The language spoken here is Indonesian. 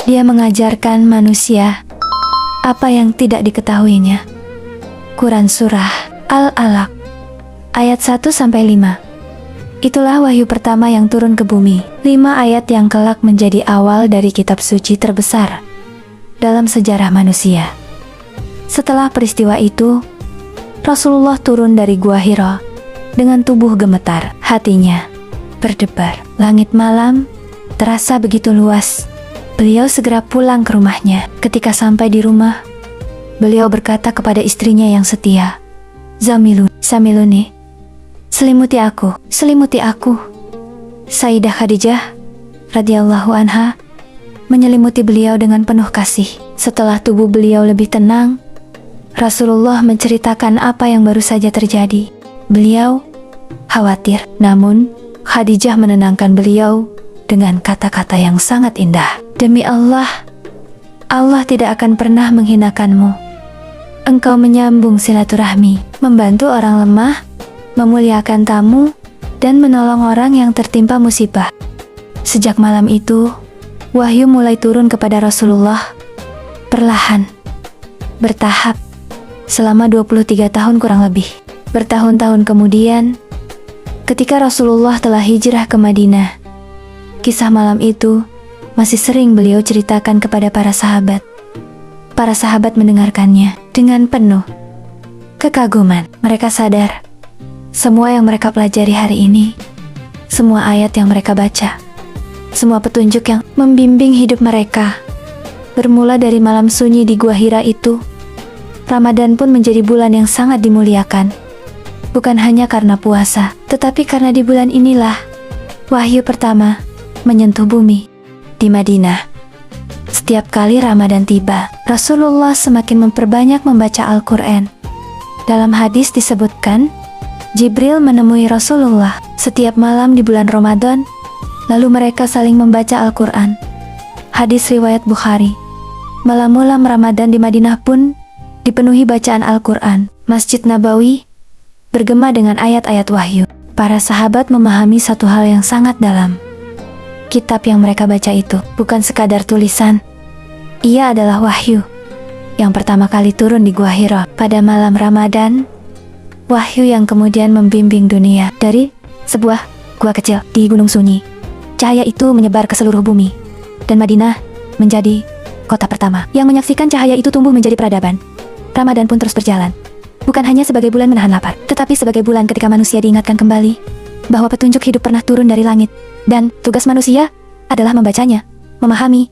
Dia mengajarkan manusia apa yang tidak diketahuinya. Quran Surah Al-Alaq ayat 1-5. Itulah wahyu pertama yang turun ke bumi. 5 ayat yang kelak menjadi awal dari kitab suci terbesar dalam sejarah manusia. Setelah peristiwa itu, Rasulullah turun dari Gua Hira dengan tubuh gemetar. Hatinya berdebar. Langit malam terasa begitu luas. Beliau segera pulang ke rumahnya. Ketika sampai di rumah, beliau berkata kepada istrinya yang setia, Samiluni, selimuti aku, selimuti aku. Sayyidah Khadijah radhiyallahu anha menyelimuti beliau dengan penuh kasih. Setelah tubuh beliau lebih tenang, Rasulullah menceritakan apa yang baru saja terjadi. Beliau khawatir, namun Khadijah menenangkan beliau dengan kata-kata yang sangat indah. Demi Allah, Allah tidak akan pernah menghinakanmu. Engkau menyambung silaturahmi, membantu orang lemah, memuliakan tamu, dan menolong orang yang tertimpa musibah. Sejak malam itu, wahyu mulai turun kepada Rasulullah, perlahan, bertahap, selama 23 tahun kurang lebih. Bertahun-tahun kemudian, ketika Rasulullah telah hijrah ke Madinah, kisah malam itu masih sering beliau ceritakan kepada para sahabat. Para sahabat mendengarkannya dengan penuh kekaguman. Mereka sadar, semua yang mereka pelajari hari ini, semua ayat yang mereka baca, semua petunjuk yang membimbing hidup mereka, bermula dari malam sunyi di Gua Hira itu. Ramadan pun menjadi bulan yang sangat dimuliakan. Bukan hanya karena puasa, tetapi karena di bulan inilah wahyu pertama menyentuh bumi. Di Madinah, setiap kali Ramadan tiba, Rasulullah semakin memperbanyak membaca Al-Quran. Dalam hadis disebutkan, Jibril menemui Rasulullah setiap malam di bulan Ramadan, lalu mereka saling membaca Al-Quran. Hadis riwayat Bukhari. Malam-malam Ramadan di Madinah pun dipenuhi bacaan Al-Quran. Masjid Nabawi bergema dengan ayat-ayat wahyu. Para sahabat memahami satu hal yang sangat dalam. Kitab yang mereka baca itu bukan sekadar tulisan. Ia adalah wahyu yang pertama kali turun di Gua Hira pada malam Ramadan. Wahyu yang kemudian membimbing dunia dari sebuah gua kecil di Gunung Sunyi. Cahaya itu menyebar ke seluruh bumi, dan Madinah menjadi kota pertama yang menyaksikan cahaya itu tumbuh menjadi peradaban. Ramadan pun terus berjalan, bukan hanya sebagai bulan menahan lapar, tetapi sebagai bulan ketika manusia diingatkan kembali bahwa petunjuk hidup pernah turun dari langit, dan tugas manusia adalah membacanya, memahami,